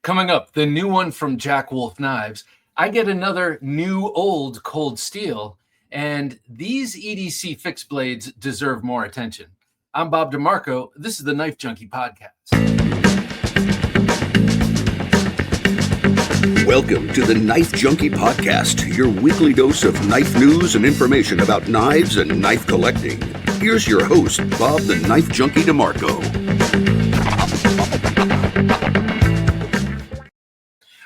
Coming up, the new one from Jack Wolf Knives. I get another new old cold steel, and these EDC fixed blades deserve more attention. I'm Bob DeMarco. This is the Knife Junkie podcast. Welcome to the Knife Junkie podcast, your weekly dose of knife news and information about knives and knife collecting. Here's your host, Bob the Knife Junkie DeMarco.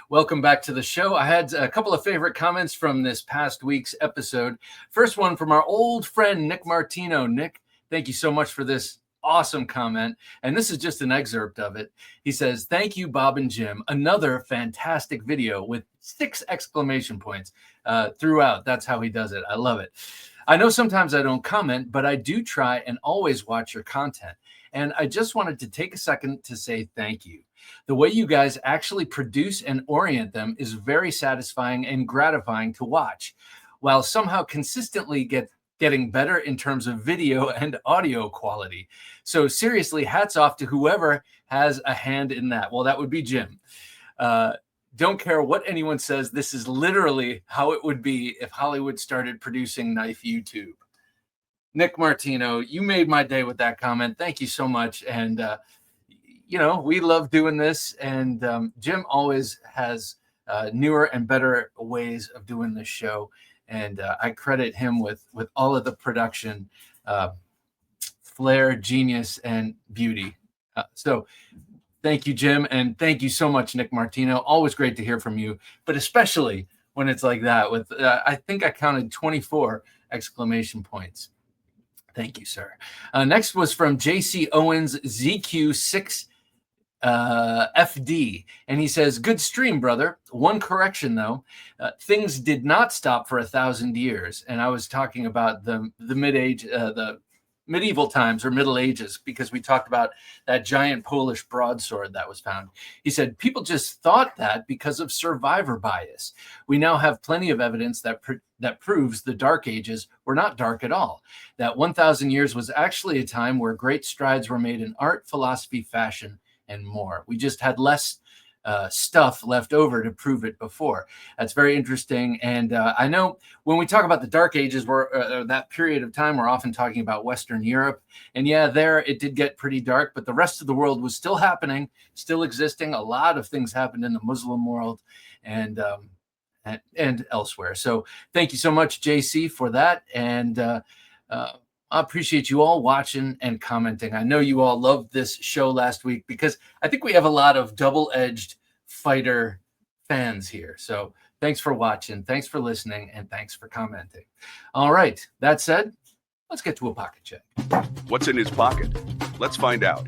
Welcome back to the show. I had a couple of favorite comments from this past week's episode. First one from our old friend, Nick Martino. Nick, thank you so much for this awesome comment. And this is just an excerpt of it. He says, "Thank you, Bob and Jim. Another fantastic video with 6 exclamation points throughout." That's how he does it. I love it. I know sometimes I don't comment, but I do try and always watch your content. And I just wanted to take a second to say thank you. The way you guys actually produce and orient them is very satisfying and gratifying to watch, while somehow consistently getting better in terms of video and audio quality. So seriously, hats off to whoever has a hand in that. Well, that would be Jim. Don't care what anyone says. This is literally how it would be if Hollywood started producing knife YouTube. Nick Martino, you made my day with that comment. Thank you so much. And, we love doing this. And Jim always has newer and better ways of doing this show. And I credit him with all of the production, flair, genius, and beauty. So thank you, Jim. And thank you so much, Nick Martino. Always great to hear from you, but especially when it's like that with, I think I counted 24 exclamation points. Thank you, sir. Next was from JC Owens ZQ6 FD, and he says, "Good stream, brother. One correction though, things did not stop for 1,000 years." And I was talking about the medieval times or Middle Ages, because we talked about that giant Polish broadsword that was found. He said, "People just thought that because of survivor bias. We now have plenty of evidence that proves the Dark Ages were not dark at all. That 1,000 years was actually a time where great strides were made in art, philosophy, fashion, and more. We just had less stuff left over to prove it before." That's very interesting. And I know when we talk about the Dark Ages, that period of time, we're often talking about Western Europe. And yeah, there it did get pretty dark, but the rest of the world was still happening, still existing. A lot of things happened in the Muslim world and elsewhere. So thank you so much, JC, for that. And I appreciate you all watching and commenting. I know you all loved this show last week because I think we have a lot of double-edged fighter fans here. So thanks for watching, thanks for listening, and thanks for commenting. All right, that said, let's get to a pocket check. What's in his pocket? Let's find out.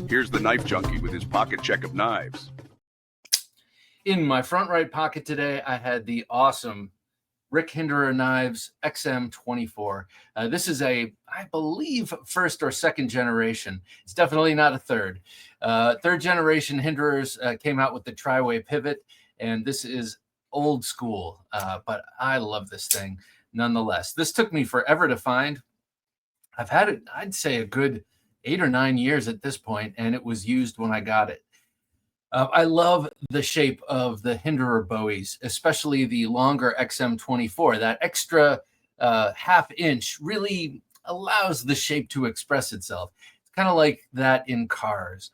Here's the Knife Junkie with his pocket check of knives. In my front right pocket today, I had the awesome Hinderer Knives XM-24. This is I believe, first or second generation. It's definitely not a third. Third generation Hinderers came out with the tri-way pivot, and this is old school, but I love this thing nonetheless. This took me forever to find. I've had it, I'd say, a good 8 or 9 years at this point, and it was used when I got it. I love the shape of the Hinderer bowies, especially the longer XM-24. That extra half inch really allows the shape to express itself. It's kind of like that in cars.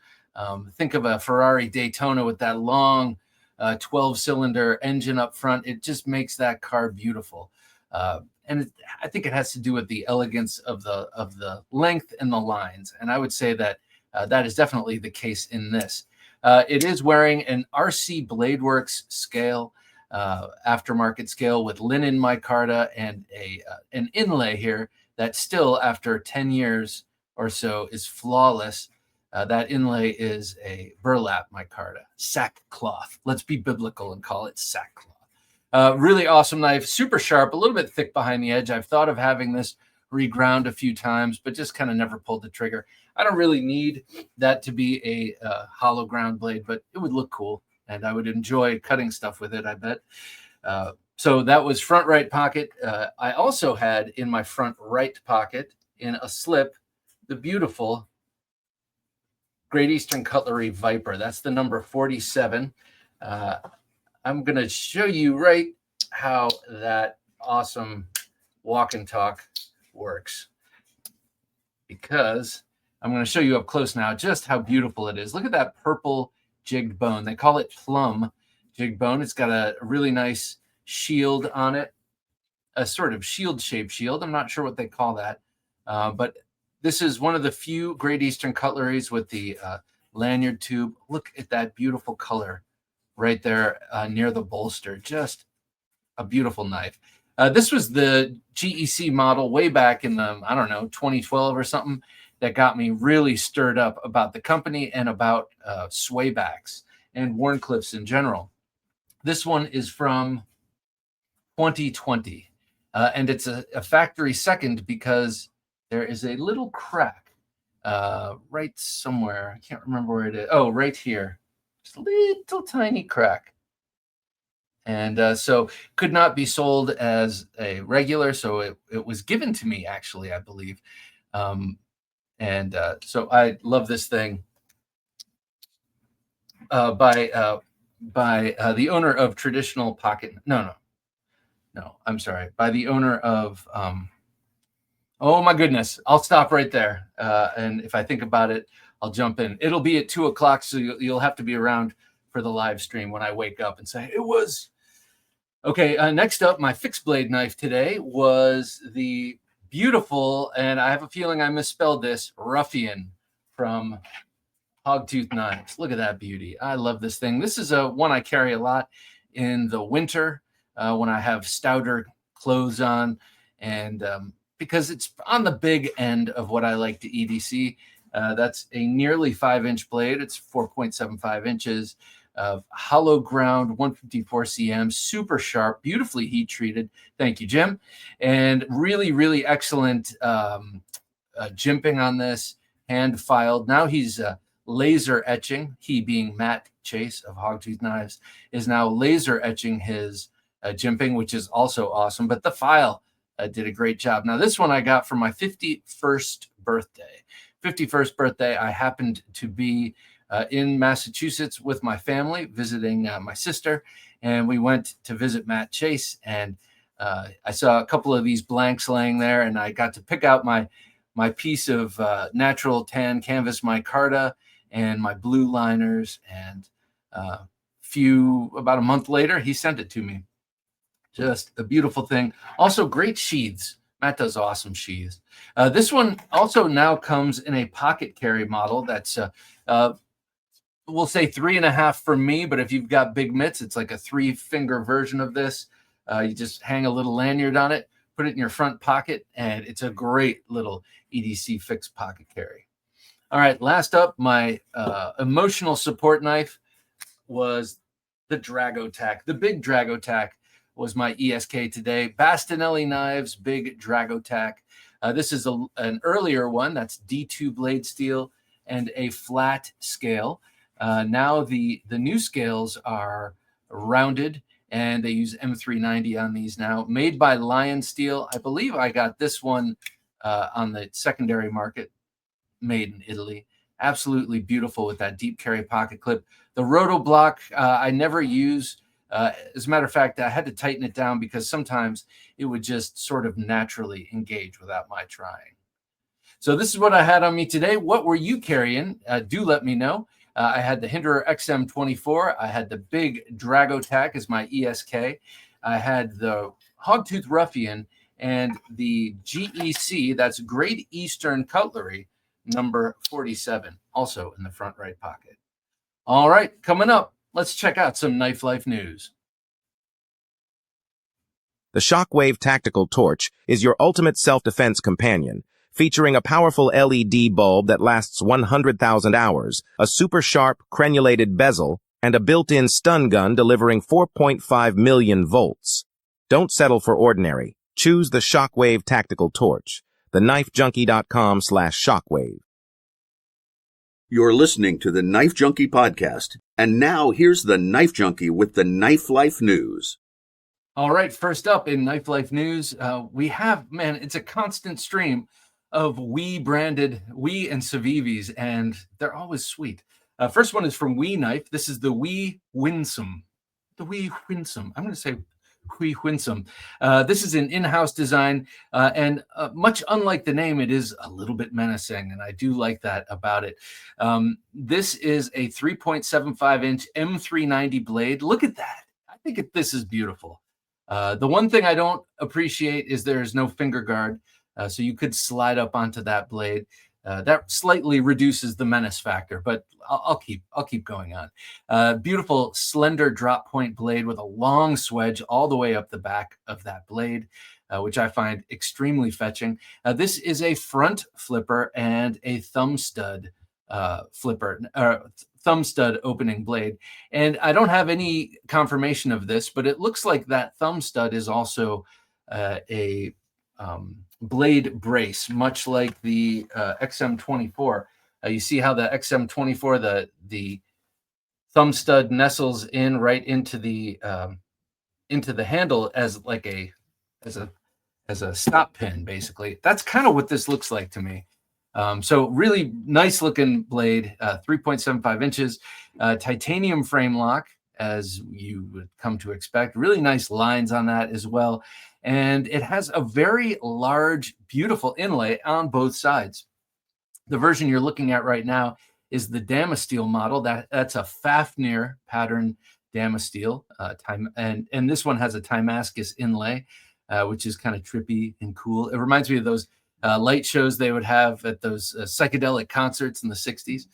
Think of a Ferrari Daytona with that long 12-cylinder engine up front. It just makes that car beautiful. And I think it has to do with the elegance of the length and the lines. And I would say that that is definitely the case in this. It is wearing an RC Bladeworks scale, aftermarket scale with linen micarta and an inlay here that still, after 10 years or so, is flawless. That inlay is a burlap micarta, sackcloth. Let's be biblical and call it sackcloth. Really awesome knife, super sharp, a little bit thick behind the edge. I've thought of having this reground a few times, but just kind of never pulled the trigger. I don't really need that to be a hollow ground blade, but it would look cool, and I would enjoy cutting stuff with it, I bet. So that was front right pocket. I also had in my front right pocket, in a slip, the beautiful Great Eastern Cutlery Viper. That's the number 47. I'm going to show you right how that awesome walk and talk works, because I'm going to show you up close now just how beautiful it is. Look at that purple jigged bone. They call it plum jigged bone. It's got a really nice shield on it, a sort of shield-shaped shield. I'm not sure what they call that, but this is one of the few Great Eastern cutleries with the lanyard tube. Look at that beautiful color right there near the bolster. Just a beautiful knife. This was the GEC model way back in the, 2012 or something, that got me really stirred up about the company and about swaybacks and Wharncliffes in general. This one is from 2020, and it's a factory second because there is a little crack right somewhere. I can't remember where it is. Oh, right here. Just a little tiny crack. And so could not be sold as a regular, so it was given to me, actually, I believe. So I love this thing by the owner of Traditional Pocket. No, I'm sorry. By the owner of, oh my goodness, I'll stop right there. And if I think about it, I'll jump in. It'll be at 2:00, so you'll have to be around for the live stream when I wake up and say it was. Okay, next up, my fixed blade knife today was the beautiful, and I have a feeling I misspelled this, Rufian from Hogtooth Knives. Look at that beauty. I love this thing. This is one I carry a lot in the winter when I have stouter clothes on, and because it's on the big end of what I like to EDC. That's a nearly 5-inch blade. It's 4.75 inches. Of hollow ground, 154 cm, super sharp, beautifully heat treated. Thank you, Jim. And really, really excellent jimping on this, hand filed. Now he's laser etching. He, being Matt Chase of Hogtooth Knives, is now laser etching his jimping, which is also awesome. But the file did a great job. Now, this one I got for my 51st birthday. 51st birthday, I happened to be in Massachusetts with my family, visiting my sister, and we went to visit Matt Chase, and I saw a couple of these blanks laying there, and I got to pick out my piece of natural tan canvas micarta and my blue liners, and about a month later, he sent it to me. Just a beautiful thing. Also, great sheaths. Matt does awesome sheaths. This one also now comes in a pocket carry model that's we'll say 3.5 for me, but if you've got big mitts, it's like a 3-finger version of this. You just hang a little lanyard on it, put it in your front pocket, and it's a great little EDC fixed pocket carry. All right, last up, my emotional support knife was the Dragotac. The Big Dragotac was my ESK today. Bastinelli Knives Big Dragotac. This is an earlier one. That's D2 blade steel and a flat scale. Now the new scales are rounded, and they use M390 on these now. Made by Lion Steel. I believe I got this one on the secondary market, made in Italy. Absolutely beautiful with that deep carry pocket clip. The roto block I never use. As a matter of fact, I had to tighten it down because sometimes it would just sort of naturally engage without my trying. So this is what I had on me today. What were you carrying? Do let me know. I had the Hinderer XM-24. I had the Big Dragotac as my ESK. I had the Hogtooth Rufian and the GEC, that's Great Eastern Cutlery, number 47, also in the front right pocket. All right, coming up, let's check out some Knife Life news. The Shockwave Tactical Torch is your ultimate self-defense companion, featuring a powerful LED bulb that lasts 100,000 hours, a super sharp crenulated bezel, and a built-in stun gun delivering 4.5 million volts. Don't settle for ordinary. Choose the Shockwave Tactical Torch. TheKnifeJunkie.com/Shockwave. You're listening to the Knife Junkie podcast, and now here's the Knife Junkie with the Knife Life news. All right, first up in Knife Life news, we have, man, it's a constant stream of WE and Civivis, and they're always sweet. First one is from WE Knife. This is the WE Winsome. The WE Winsome. I'm going to say WE Winsome. This is an in-house design, and much unlike the name, it is a little bit menacing, and I do like that about it. This is a 3.75-inch M390 blade. Look at that. I think this is beautiful. The one thing I don't appreciate is there's no finger guard, so you could slide up onto that blade. That slightly reduces the menace factor, but I'll keep going on. Beautiful slender drop point blade with a long swedge all the way up the back of that blade, which I find extremely fetching. This is a front flipper and a thumb stud thumb stud opening blade. And I don't have any confirmation of this, but it looks like that thumb stud is also a blade brace, much like the XM-24. You see how the XM-24, the thumb stud nestles in right into the handle as like as a stop pin, basically. That's kind of what this looks like to me. So really nice looking blade, 3.75 inches, titanium frame lock, as you would come to expect. Really nice lines on that as well. And it has a very large, beautiful inlay on both sides. The version you're looking at right now is the Damasteel model. That's a Fafnir pattern Damasteel. And this one has a Timascus inlay, which is kind of trippy and cool. It reminds me of those light shows they would have at those psychedelic concerts in the 60s.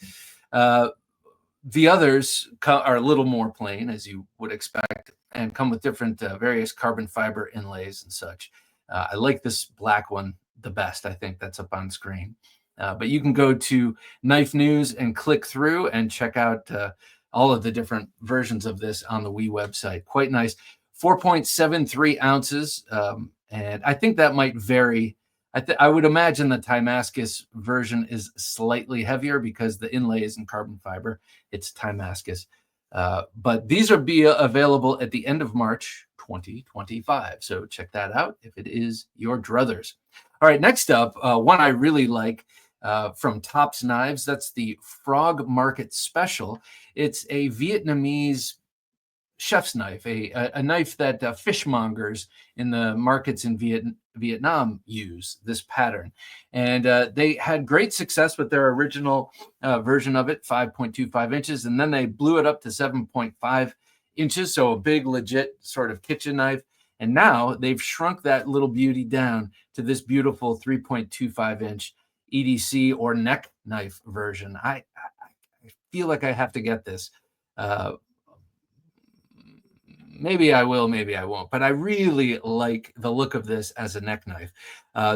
The others are a little more plain, as you would expect, and come with different various carbon fiber inlays and such. I like this black one the best. I think that's up on screen. But you can go to Knife News and click through and check out all of the different versions of this on the WE website. Quite nice. 4.73 ounces. And I think that might vary. I would imagine the Timascus version is slightly heavier because the inlay is in carbon fiber. It's Timascus. But these will be available at the end of March 2025. So check that out if it is your druthers. All right, next up, one I really like from Tops Knives. That's the Frog Market Special. It's a Vietnamese chef's knife, a knife that fishmongers in the markets in Vietnam use this pattern. And they had great success with their original version of it, 5.25 inches, and then they blew it up to 7.5 inches, so a big, legit sort of kitchen knife. And now they've shrunk that little beauty down to this beautiful 3.25-inch EDC or neck knife version. I feel like I have to get this. Maybe I will, maybe I won't, but I really like the look of this as a neck knife.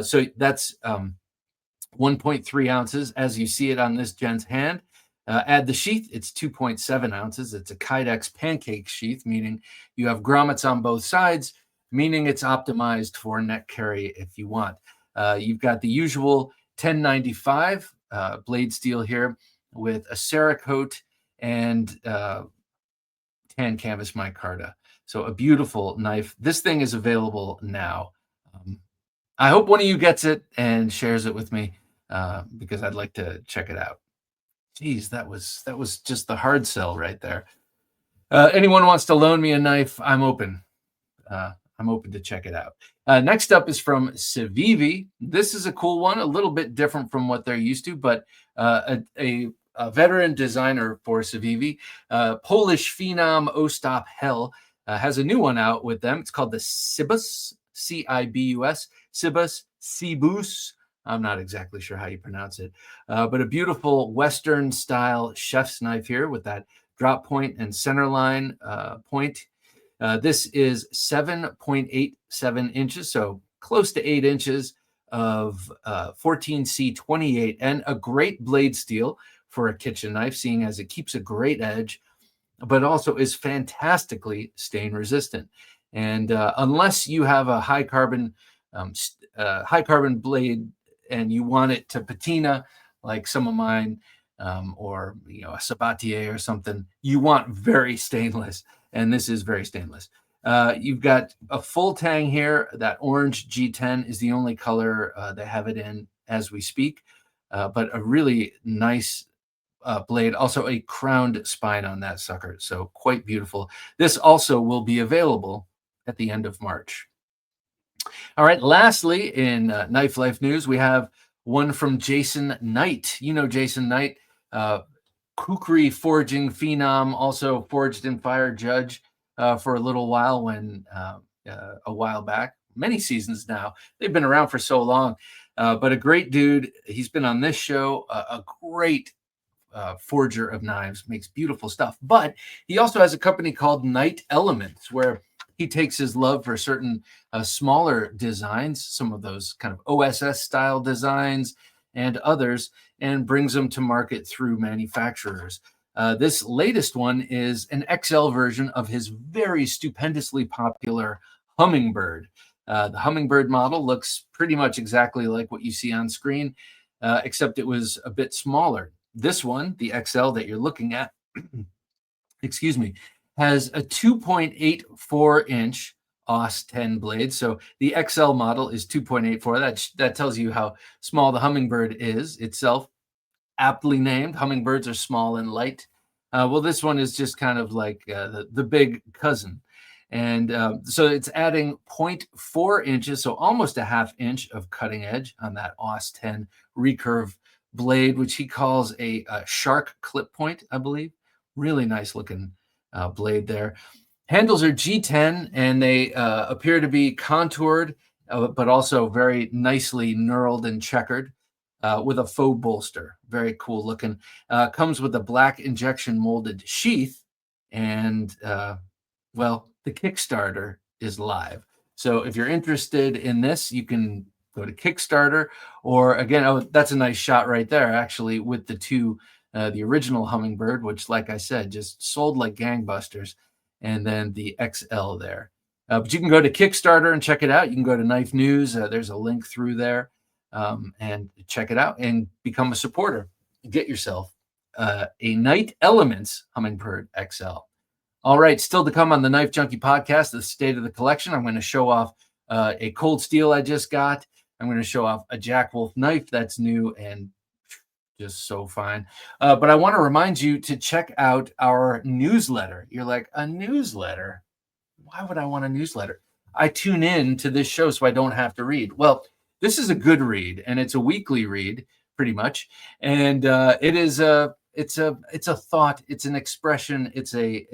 So that's 1.3 ounces as you see it on this gent's hand. Add the sheath, it's 2.7 ounces. It's a Kydex pancake sheath, meaning you have grommets on both sides, meaning it's optimized for neck carry if you want. You've got the usual 1095 blade steel here with a Cerakote and tan canvas micarta. So a beautiful knife. This thing is available now. I hope one of you gets it and shares it with me because I'd like to check it out. Geez, that was just the hard sell right there. Anyone wants to loan me a knife, I'm open. I'm open to check it out. Next up is from Civivi. This is a cool one, a little bit different from what they're used to, but a veteran designer for Civivi, Polish phenom Ostap Hell, has a new one out with them. It's called the Cibus, C-I-B-U-S, Cibus. I'm not exactly sure how you pronounce it, but a beautiful Western style chef's knife here with that drop point and center line point. This is 7.87 inches, so close to 8 inches of 14C28 and a great blade steel for a kitchen knife, seeing as it keeps a great edge, but also is fantastically stain resistant. And unless you have a high carbon blade and you want it to patina like some of mine, or a Sabatier or something, you want very stainless, and this is very stainless. You've got a full tang here. That orange G10 is the only color they have it in, as we speak, but a really nice blade. Also a crowned spine on that sucker, so quite beautiful. This also will be available at the end of March. All right, lastly, in Knife Life news, we have one from Jason Knight. You know Jason Knight, kukri forging phenom, also forged and fire judge for a little while a while back, many seasons now. They've been around for so long, but a great dude. He's been on this show, a great forger of knives, makes beautiful stuff. But he also has a company called Knight Elements, where he takes his love for certain smaller designs, some of those kind of OSS style designs and others, and brings them to market through manufacturers. This latest one is an XL version of his very stupendously popular Hummingbird. The Hummingbird model looks pretty much exactly like what you see on screen, except it was a bit smaller. This one, the XL that you're looking at, excuse me, has a 2.84-inch OS 10 blade. So the XL model is 2.84. That tells you how small the Hummingbird is itself. Aptly named. Hummingbirds are small and light. Well, this one is just kind of like the big cousin. And so it's adding 0.4 inches, so almost a half inch of cutting edge on that OS 10 recurve blade, which he calls a shark clip point, I believe. Really nice looking blade there. Handles are G10, and they appear to be contoured, but also very nicely knurled and checkered with a faux bolster. Very cool looking. Comes with a black injection molded sheath, and well, the Kickstarter is live. So if you're interested in this, you can go to Kickstarter, or again, oh, that's a nice shot right there, actually, with the original Hummingbird, which, like I said, just sold like gangbusters, and then the XL there. But you can go to Kickstarter and check it out. You can go to Knife News. There's a link through there, and check it out and become a supporter. Get yourself a Knight Elements Hummingbird XL. All right, still to come on the Knife Junkie podcast, the state of the collection. I'm going to show off a cold steel I just got. I'm going to show off a Jack Wolf knife that's new and just so fine. But I want to remind you to check out our newsletter. You're like, a newsletter? Why would I want a newsletter? I tune in to this show so I don't have to read. Well, this is a good read, and it's a weekly read, pretty much. And it's a thought, it's an expression, it's a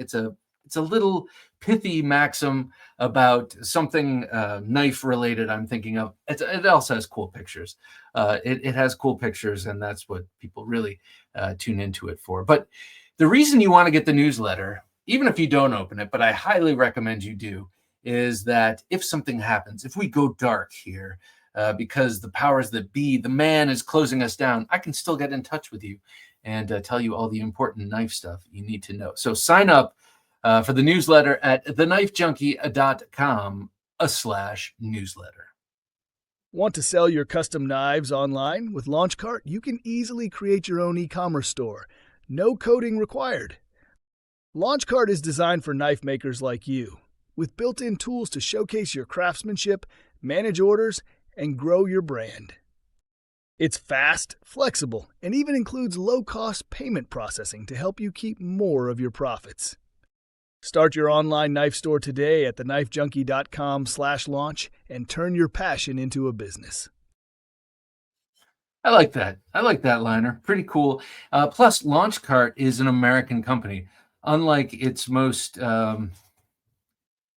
little pithy maxim about something knife related I'm thinking of. It also has cool pictures. It has cool pictures, and that's what people really tune into it for. But the reason you want to get the newsletter, even if you don't open it, but I highly recommend you do, is that if something happens, if we go dark here, because the powers that be, the man is closing us down, I can still get in touch with you and tell you all the important knife stuff you need to know. So sign up for the newsletter at TheKnifeJunkie.com/newsletter. Want to sell your custom knives online? With LaunchCart, you can easily create your own e-commerce store. No coding required. LaunchCart is designed for knife makers like you, with built-in tools to showcase your craftsmanship, manage orders, and grow your brand. It's fast, flexible, and even includes low-cost payment processing to help you keep more of your profits. Start your online knife store today at TheKnifeJunkie.com/launch and turn your passion into a business. I like that. I like that liner. Pretty cool. Plus, LaunchCart is an American company, unlike its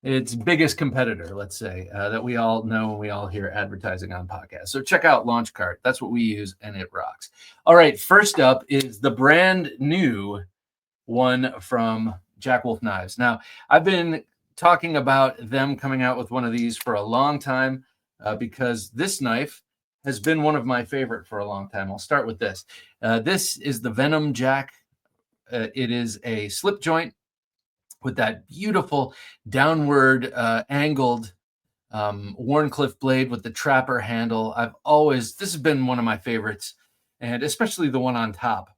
its biggest competitor, let's say, that we all know and we all hear advertising on podcasts. So check out LaunchCart. That's what we use, and it rocks. All right, first up is the brand new one from Jack Wolf Knives. Now, I've been talking about them coming out with one of these for a long time because this knife has been one of my favorite for a long time. I'll start with this. This is the Venom Jack. It is a slip joint with that beautiful downward angled Wharncliffe blade with the trapper handle. This has been one of my favorites, and especially the one on top.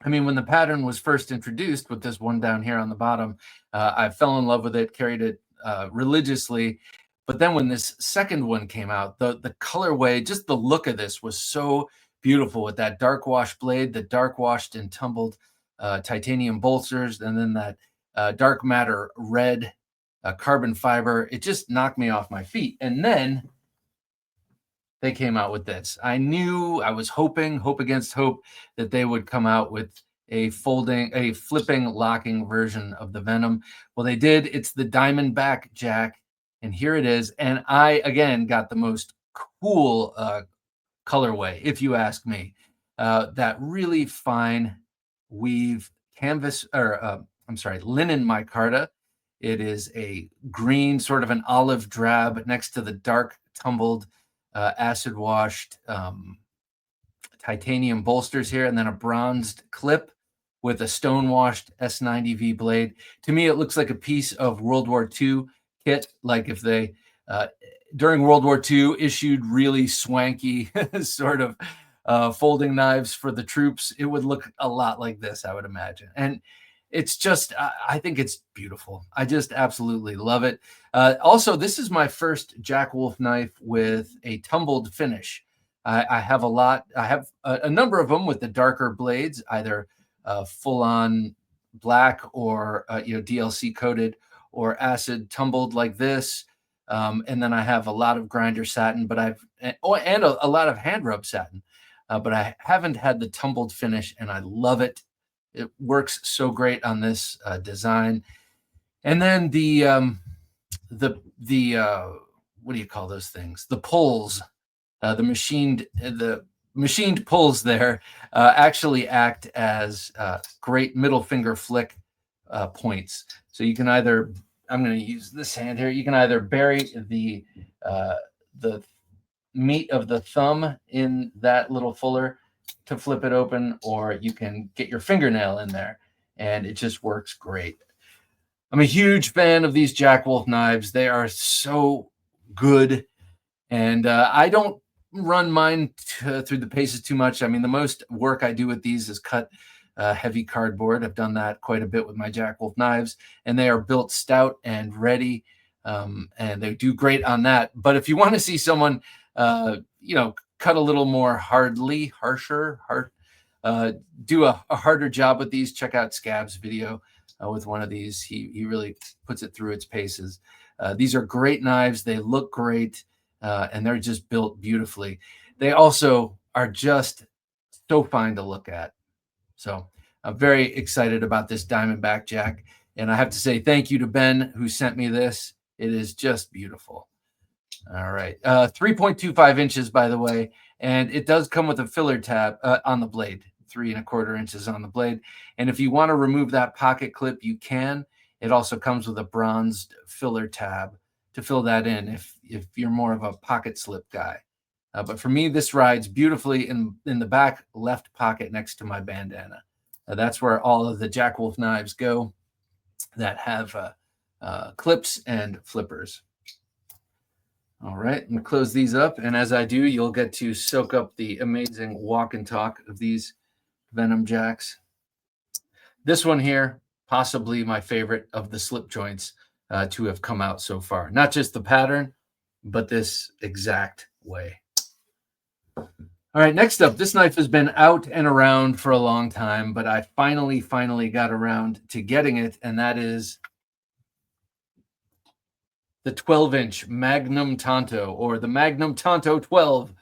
I mean, when the pattern was first introduced with this one down here on the bottom, I fell in love with it, carried it religiously. But then when this second one came out, the colorway, just the look of this was so beautiful with that dark wash blade, the dark washed and tumbled titanium bolsters, and then that dark matter red carbon fiber. It just knocked me off my feet. And then they came out with this. I knew, I was hoping, hope against hope, that they would come out with a flipping, locking version of the Venom. Well, they did. It's the Diamondback Jack, and here it is. And I, again, got the most cool colorway, if you ask me. That really fine weave canvas, or linen micarta. It is a green, sort of an olive drab next to the dark tumbled acid washed titanium bolsters here, and then a bronzed clip with a stone washed S90V blade. To me, it looks like a piece of World War II kit, like if they during World War II issued really swanky sort of folding knives for the troops. It would look a lot like this, I would imagine. And it's just, I think it's beautiful. I just absolutely love it. Also, this is my first Jack Wolf knife with a tumbled finish. I have a lot. I have a number of them with the darker blades, either full-on black or DLC coated or acid tumbled like this. And then I have a lot of grinder satin, but and a lot of hand rub satin. But I haven't had the tumbled finish, and I love it. It works so great on this design. And then the what do you call those things? The pulls, the machined pulls there actually act as great middle finger flick points. So you can either, I'm going to use this hand here. You can either bury the meat of the thumb in that little fuller to flip it open, or you can get your fingernail in there, and it just works great. I'm a huge fan of these Jack Wolf knives. They are so good, and I don't run mine through the paces too much. I mean, the most work I do with these is cut heavy cardboard. I've done that quite a bit with my Jack Wolf knives, and they are built stout and ready, and they do great on that. But if you want to see someone, cut a little more harsher, do a harder job with these, check out Scab's video with one of these. He really puts it through its paces. These are great knives. They look great, and they're just built beautifully. They also are just so fine to look at. So I'm very excited about this Diamondback Jack. And I have to say thank you to Ben, who sent me this. It is just beautiful. All right. 3.25 inches, by the way. And it does come with a filler tab on the blade, 3¼ inches on the blade. And if you want to remove that pocket clip, you can. It also comes with a bronzed filler tab to fill that in if you're more of a pocket slip guy. But for me, this rides beautifully in the back left pocket next to my bandana. That's where all of the Jack Wolf knives go that have clips and flippers. All right, I'm going to close these up. And as I do, you'll get to soak up the amazing walk and talk of these Venom Jacks. This one here, possibly my favorite of the slip joints to have come out so far. Not just the pattern, but this exact way. All right, next up, this knife has been out and around for a long time, but I finally got around to getting it, and that is the 12-inch Magnum Tanto, or the Magnum Tanto 12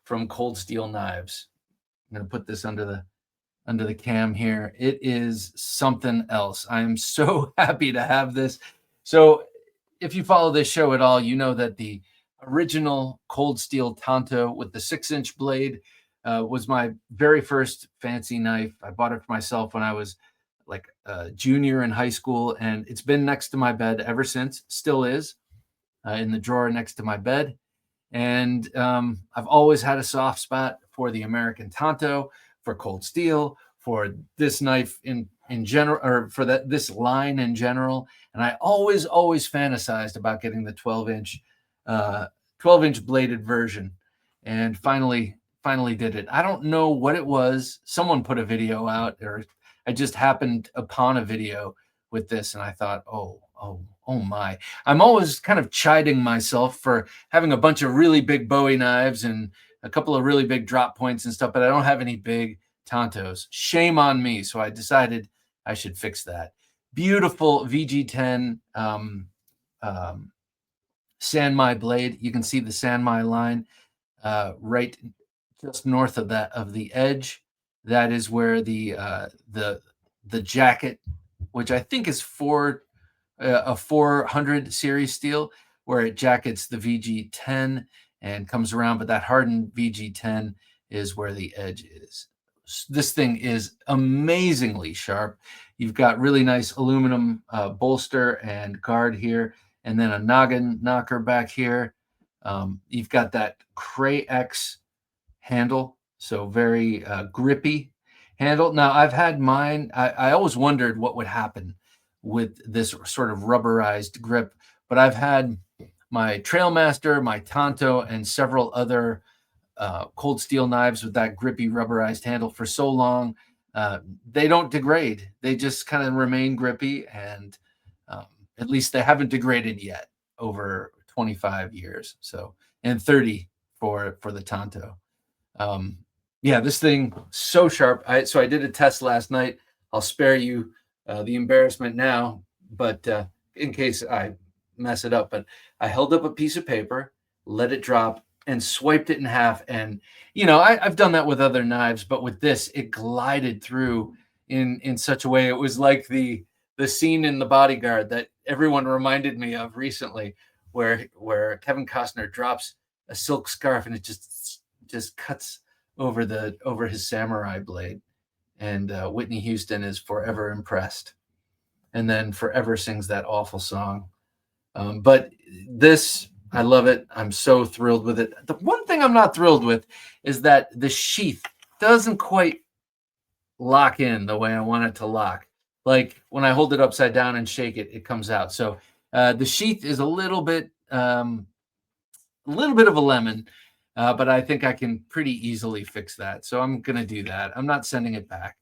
from Cold Steel Knives. I'm going to put this under the cam here. It is something else. I am so happy to have this. So if you follow this show at all, you know that the original Cold Steel Tanto with the 6-inch blade was my very first fancy knife. I bought it for myself when I was like a junior in high school, and it's been next to my bed ever since. Still is. In the drawer next to my bed. And I've always had a soft spot for the American Tanto, for Cold Steel, for this knife in general, or for this line in general. And I always fantasized about getting the 12-inch bladed version, and finally did it. I don't know what it was. Someone put a video out, or I just happened upon a video with this, and I thought, oh oh my. I'm always kind of chiding myself for having a bunch of really big Bowie knives and a couple of really big drop points and stuff, but I don't have any big Tantos. Shame on me. So I decided I should fix that. Beautiful VG10 Sanmai blade. You can see the Sanmai line right just north of the edge. That is where the jacket, which I think is a 400 series steel, where it jackets the VG10 and comes around, but that hardened VG10 is where the edge is. This thing is amazingly sharp. You've got really nice aluminum bolster and guard here, and then a noggin knocker back here. You've got that Cray X handle, so very grippy handle. Now, I've had mine. I always wondered what would happen with this sort of rubberized grip, but I've had my Trailmaster, my Tanto, and several other cold steel knives with that grippy rubberized handle for so long. They don't degrade. They just kind of remain grippy, and at least they haven't degraded yet over 25 years. So, and 30 for the Tanto. Yeah, this thing so sharp. So I did a test last night. I'll spare you the embarrassment now, but in case I mess it up. But I held up a piece of paper, let it drop, and swiped it in half. And I've done that with other knives, but with this, it glided through in such a way. It was like the scene in The Bodyguard that everyone reminded me of recently, where Kevin Costner drops a silk scarf and it just cuts over his samurai blade. And Whitney Houston is forever impressed, and then forever sings that awful song. But this, I love it. I'm so thrilled with it. The one thing I'm not thrilled with is that the sheath doesn't quite lock in the way I want it to lock. Like when I hold it upside down and shake it, it comes out. So the sheath is a little bit of a lemon. But I think I can pretty easily fix that. So I'm going to do that. I'm not sending it back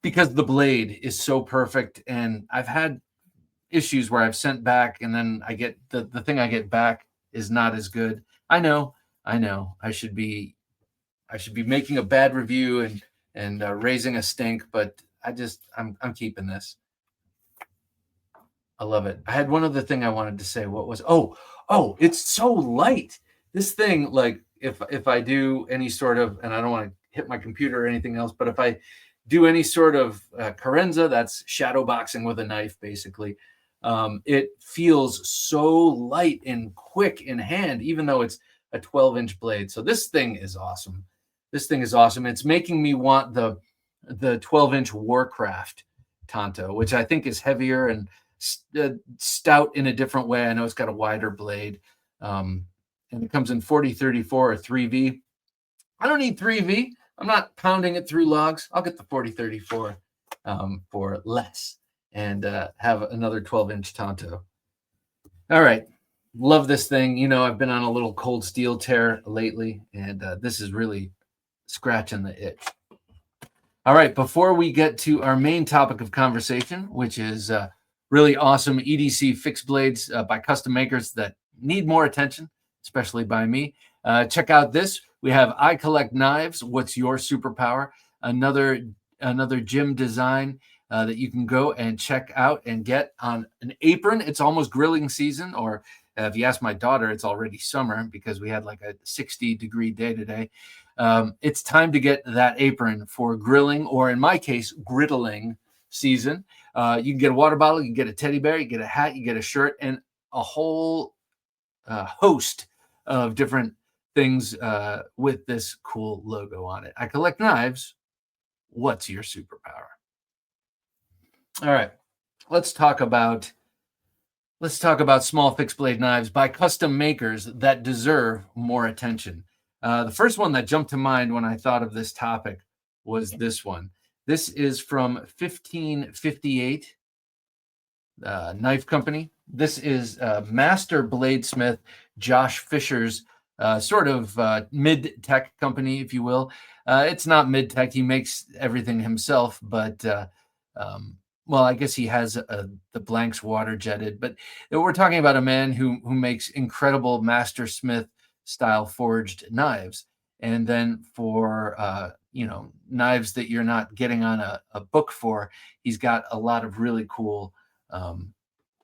because the blade is so perfect. And I've had issues where I've sent back and then I get the thing I get back is not as good. I know. I should be making a bad review and raising a stink, but I'm keeping this. I love it. I had one other thing I wanted to say. What was, it's so light. This thing, like if I do any sort of, and I don't want to hit my computer or anything else, but if I do any sort of carenza, that's shadow boxing with a knife, basically. It feels so light and quick in hand, even though it's a 12-inch blade. So this thing is awesome. It's making me want the 12-inch Warcraft Tanto, which I think is heavier and stout in a different way. I know it's got a wider blade, and it comes in 40-34 or 3V. I don't need 3V. I'm not pounding it through logs. I'll get the 40-34 for less and have another 12-inch Tanto. All right. Love this thing. I've been on a little cold steel tear lately, and this is really scratching the itch. All right. Before we get to our main topic of conversation, which is really awesome EDC fixed blades by custom makers that need more attention, especially by me. Check out this. We have I Collect Knives. What's your superpower? Another gym design that you can go and check out and get on an apron. It's almost grilling season, or if you ask my daughter, it's already summer because we had like a 60-degree day today. It's time to get that apron for grilling, or in my case, griddling season. You can get a water bottle, you can get a teddy bear, you get a hat, you get a shirt, and a whole host of different things with this cool logo on it. I Collect Knives. What's your superpower? All right, let's talk about small fixed blade knives by custom makers that deserve more attention. The first one that jumped to mind when I thought of this topic was this one. This is from 1558 Knife Company. This is master bladesmith Josh Fisher's sort of mid-tech company, if you will. It's not mid-tech. He makes everything himself, but well, I guess he has the blanks water jetted, but we're talking about a man who makes incredible mastersmith style forged knives. And then for knives that you're not getting on a book for, he's got a lot of really cool.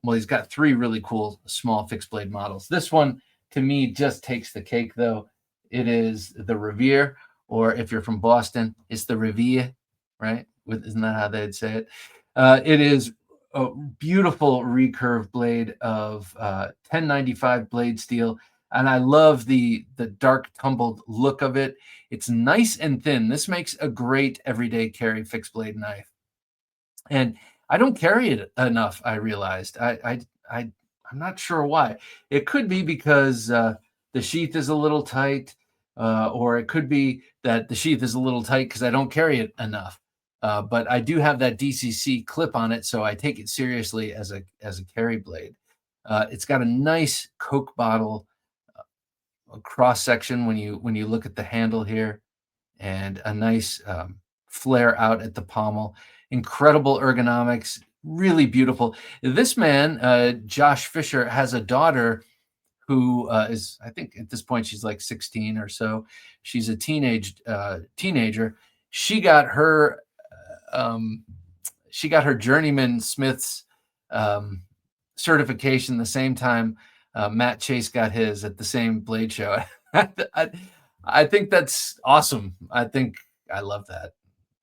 He's got 3 really cool small fixed blade models. This one to me just takes the cake, though. It is the Revere, or if you're from Boston, it's the Revere, right? Isn't that how they'd say it? It is a beautiful recurve blade of 1095 blade steel, and I love the dark tumbled look of it. It's nice and thin. This makes a great everyday carry fixed blade knife, and I don't carry it enough. I realized I'm not sure why. It could be because the sheath is a little tight, or it could be that the sheath is a little tight because I don't carry it enough. But I do have that DCC clip on it, so I take it seriously as a carry blade. It's got a nice Coke bottle cross section when you look at the handle here, and a nice flare out at the pommel. Incredible ergonomics, really beautiful. This man, Josh Fisher, has a daughter who is, I think at this point she's like 16 or so. She's a teenager. She got her journeyman smith's certification the same time Matt Chase got his at the same blade show. I think that's awesome. I love that.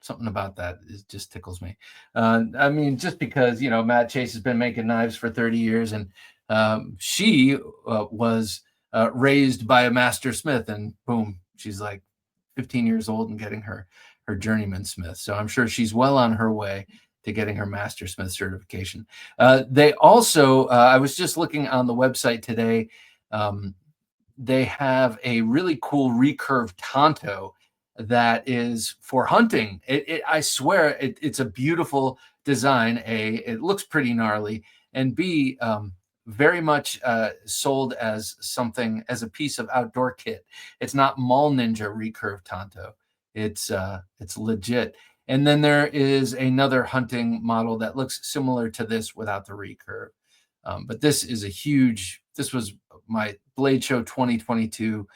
Something about that just tickles me. I mean, just because, Matt Chase has been making knives for 30 years, and she was raised by a master smith, and boom, she's like 15 years old and getting her journeyman smith. So I'm sure she's well on her way to getting her master smith certification. They also, I was just looking on the website today, they have a really cool recurve Tanto that is for hunting. I swear it's a beautiful design. It looks pretty gnarly, and B, very much sold as a piece of outdoor kit. It's not Mall Ninja recurve Tanto. It's legit. And then there is another hunting model that looks similar to this without the recurve. But this was my Blade Show 2022.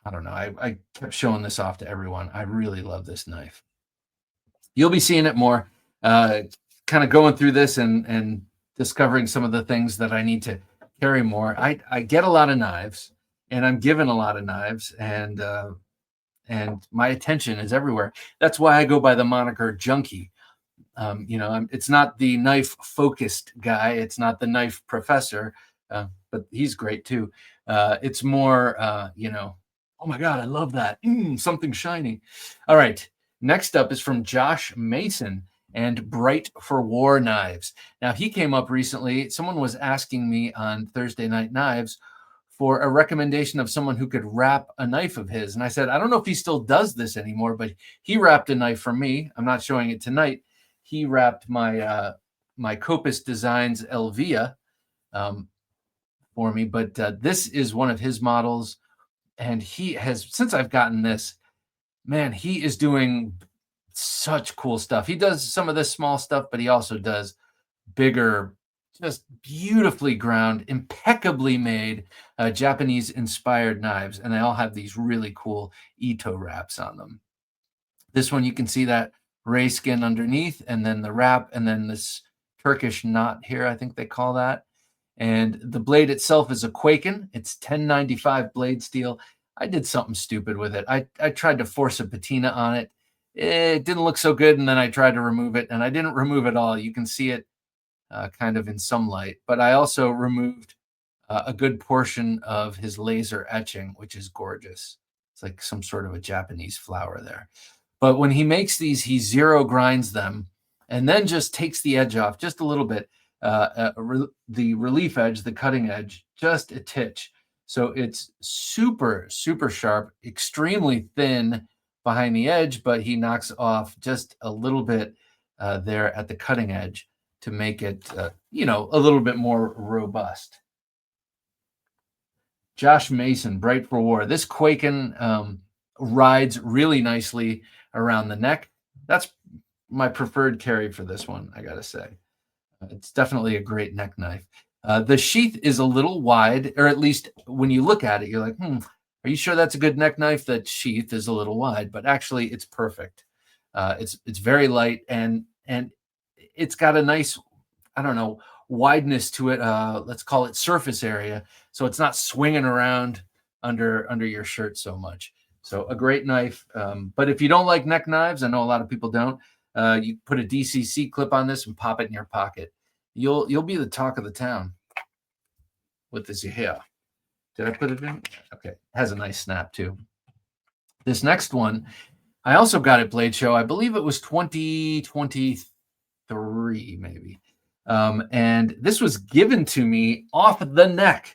I don't know. I kept showing this off to everyone. I really love this knife. You'll be seeing it more, kind of going through this and discovering some of the things that I need to carry more. I get a lot of knives, and I'm given a lot of knives, and my attention is everywhere. That's why I go by the moniker Junkie. It's not the knife focused guy. It's not the knife professor, but he's great too. It's more, oh my God, I love that. Something shiny. All right. Next up is from Josh Mason and Bright for War Knives. Now, he came up recently. Someone was asking me on Thursday Night Knives for a recommendation of someone who could wrap a knife of his. And I said, I don't know if he still does this anymore, but he wrapped a knife for me. I'm not showing it tonight. He wrapped my my Copus Designs Elvia for me, but this is one of his models. And he has, since I've gotten this, man, he is doing such cool stuff. He does some of this small stuff, but he also does bigger, just beautifully ground, impeccably made Japanese inspired knives. And they all have these really cool Ito wraps on them. This one, you can see that ray skin underneath, and then the wrap, and then this Turkish knot here, I think they call that. And the blade itself is a Quaken. It's 1095 blade steel. I did something stupid with it. I tried to force a patina on it. It didn't look so good, and then I tried to remove it, and I didn't remove it all. You can see it kind of in some light. But I also removed a good portion of his laser etching, which is gorgeous. It's like some sort of a Japanese flower there. But when he makes these, he zero grinds them and then just takes the edge off just a little bit. The relief edge, the cutting edge, just a titch. So it's super, super sharp, extremely thin behind the edge, but he knocks off just a little bit there at the cutting edge to make it, a little bit more robust. Josh Mason, Bright for War. This Quaken rides really nicely around the neck. That's my preferred carry for this one, I gotta say. It's definitely a great neck knife. The sheath is a little wide, or at least when you look at it, you're like, are you sure that's a good neck knife? That sheath is a little wide, but actually it's perfect. It's very light, and it's got a nice, I don't know, wideness to it. Let's call it surface area, so it's not swinging around under your shirt so much. So a great knife. But if you don't like neck knives, I know a lot of people don't. You put a DCC clip on this and pop it in your pocket. You'll be the talk of the town with this here. Did I put it in? Okay, it has a nice snap too. This next one, I also got at Blade Show. I believe it was 2023, maybe. And this was given to me off the neck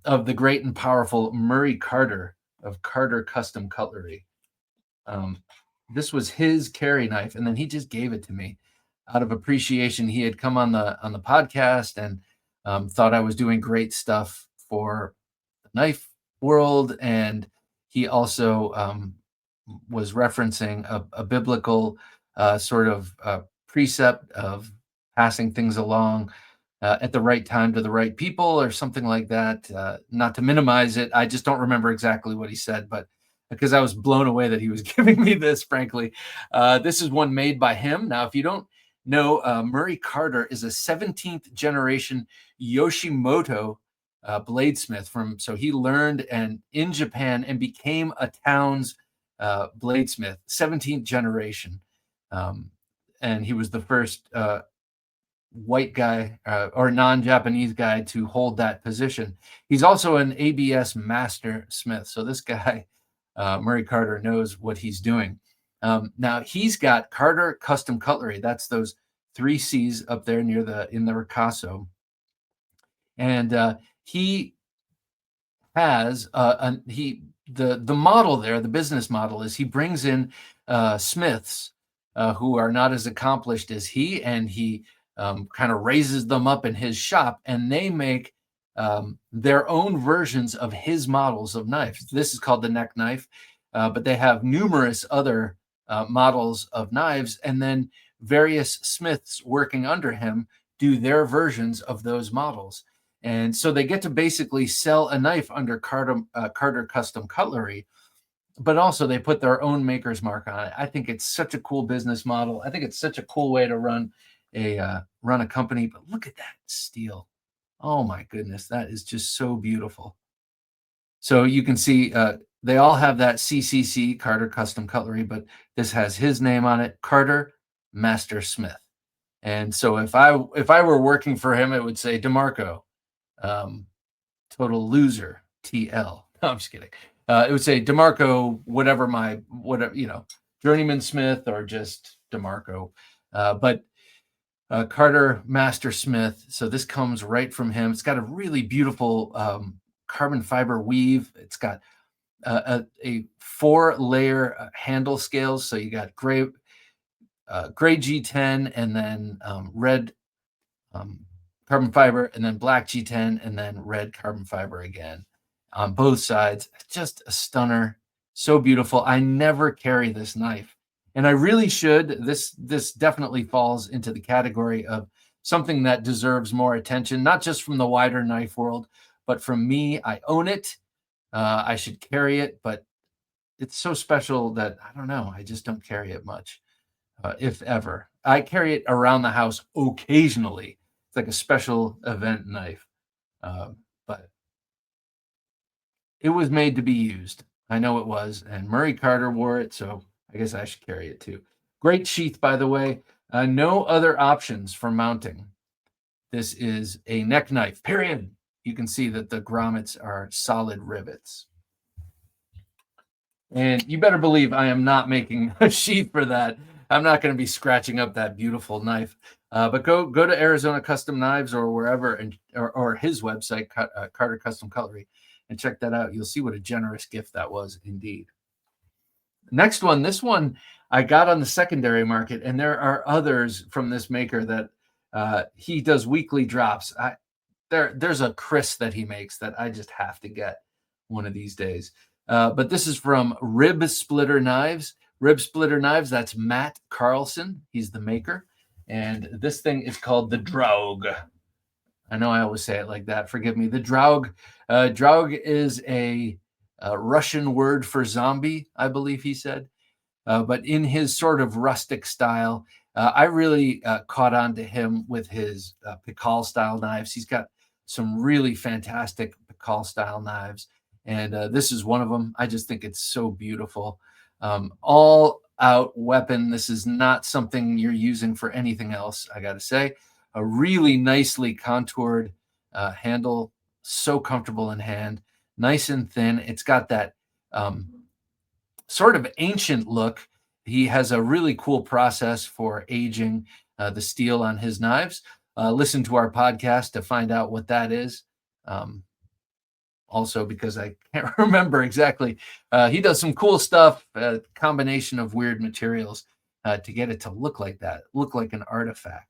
of the great and powerful Murray Carter of Carter Custom Cutlery. This was his carry knife, and then he just gave it to me out of appreciation. He had come on the podcast and thought I was doing great stuff for the knife world, and he also was referencing a biblical sort of precept of passing things along at the right time to the right people, or something like that. Not to minimize it, I just don't remember exactly what he said, but because I was blown away that he was giving me this, frankly. This is one made by him. Now, if you don't know, Murray Carter is a 17th generation Yoshimoto bladesmith so he learned in Japan and became a town's bladesmith, 17th generation. And he was the first white guy or non-Japanese guy to hold that position. He's also an ABS master smith. So this guy, Murray Carter, knows what he's doing. Now he's got Carter Custom Cutlery. That's those 3 C's up there in the Ricasso. And he has the model there, the business model is he brings in smiths who are not as accomplished as he, and he kind of raises them up in his shop, and they make their own versions of his models of knives. This is called the neck knife, but they have numerous other models of knives, and then various smiths working under him do their versions of those models. And so they get to basically sell a knife under Carter Custom Cutlery, but also they put their own maker's mark on it. I think it's such a cool business model. I think it's such a cool way to run a company. But look at that steel. Oh my goodness, that is just so beautiful. So you can see they all have that CCC, Carter Custom Cutlery, but this has his name on it, Carter Master Smith. And so if I were working for him, it would say DeMarco, total loser, TL. No, I'm just kidding. It would say DeMarco, whatever, journeyman Smith, or just DeMarco. But Carter Master Smith. So this comes right from him. It's got a really beautiful carbon fiber weave. It's got a 4-layer handle scales. So you got gray G10, and then red carbon fiber, and then black G10, and then red carbon fiber again on both sides. Just a stunner. So beautiful. I never carry this knife, and I really should. This definitely falls into the category of something that deserves more attention, not just from the wider knife world, but from me. I own it. I should carry it, but it's so special that I don't know. I just don't carry it much, if ever. I carry it around the house occasionally. It's like a special event knife, but it was made to be used. I know it was, and Murray Carter wore it, so I guess I should carry it too. Great sheath, by the way. No other options for mounting. This is a neck knife, period. You can see that the grommets are solid rivets. And you better believe I am not making a sheath for that. I'm not going to be scratching up that beautiful knife. But go to Arizona Custom Knives or wherever, or his website, Carter Custom Cutlery, and check that out. You'll see what a generous gift that was indeed. Next one, this one I got on the secondary market, and there are others from this maker that he does weekly drops. There's a Chris that he makes that I just have to get one of these days. But this is from Ribsplitter Knives. Ribsplitter Knives, that's Matt Carlson. He's the maker. And this thing is called the Draug. I know I always say it like that. Forgive me. The Draug. Draug is a Russian word for zombie, I believe he said. But in his sort of rustic style, I really caught on to him with his Pikal style knives. He's got some really fantastic Pikal style knives. And this is one of them. I just think it's so beautiful. All out weapon. This is not something you're using for anything else, I got to say. A really nicely contoured handle, so comfortable in hand, nice and thin. It's got that sort of ancient look. He has a really cool process for aging the steel on his knives. Listen to our podcast to find out what that is. Also, because I can't remember exactly. He does some cool stuff, a combination of weird materials to get it to look like that, look like an artifact.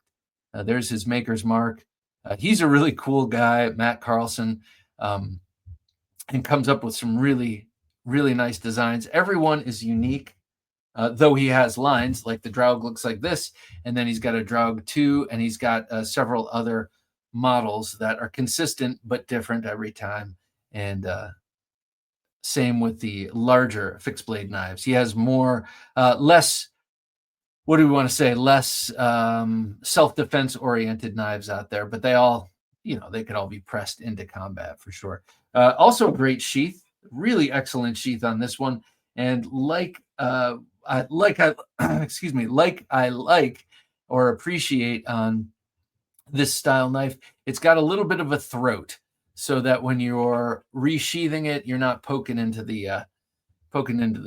There's his maker's mark. He's a really cool guy, Matt Carlson, and comes up with some really, really nice designs. Everyone is unique, though he has lines, like the Draug looks like this, and then he's got a Draug 2, and he's got several other models that are consistent but different every time. And same with the larger fixed blade knives. He has more, less, what do we want to say, less self-defense oriented knives out there, but they all, they can all be pressed into combat for sure. Also great sheath, really excellent sheath on this one. And like I like or appreciate on this style knife, it's got a little bit of a throat so that when you're resheathing it, you're not poking into the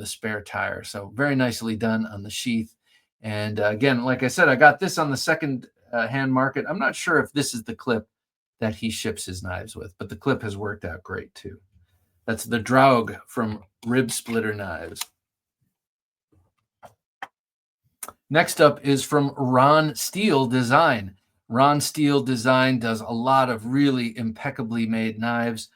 spare tire. So very nicely done on the sheath. And again, like I said, I got this on the second hand market. I'm not sure if this is the clip that he ships his knives with, but the clip has worked out great too. That's the Draug from Ribsplitter Knives. Next up is from Ron Steele Design. Ron Steele Design does a lot of really impeccably made knives.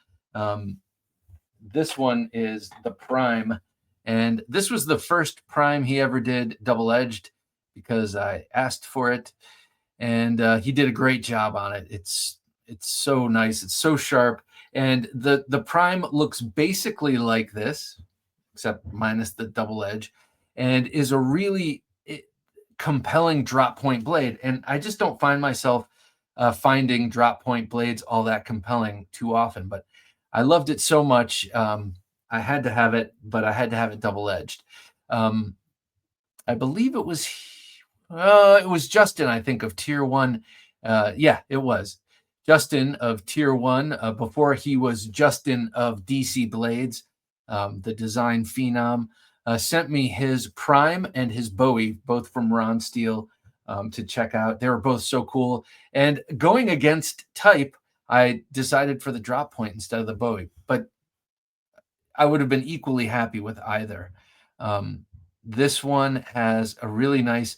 This one is the Prime, and this was the first Prime he ever did double-edged because I asked for it, and he did a great job on it. It's so nice. It's so sharp, and the Prime looks basically like this, except minus the double edge, and is a really compelling drop point blade. And I just don't find myself finding drop point blades all that compelling too often, but I loved it so much. I had to have it, but I had to have it double edged. I believe it was Justin, I think, of Tier 1. Yeah, it was Justin of Tier 1 before he was Justin of DC Blades, the design phenom. Sent me his Prime and his Bowie, both from Ron Steele, to check out. They were both so cool. And going against type, I decided for the drop point instead of the Bowie, but I would have been equally happy with either. This one has a really nice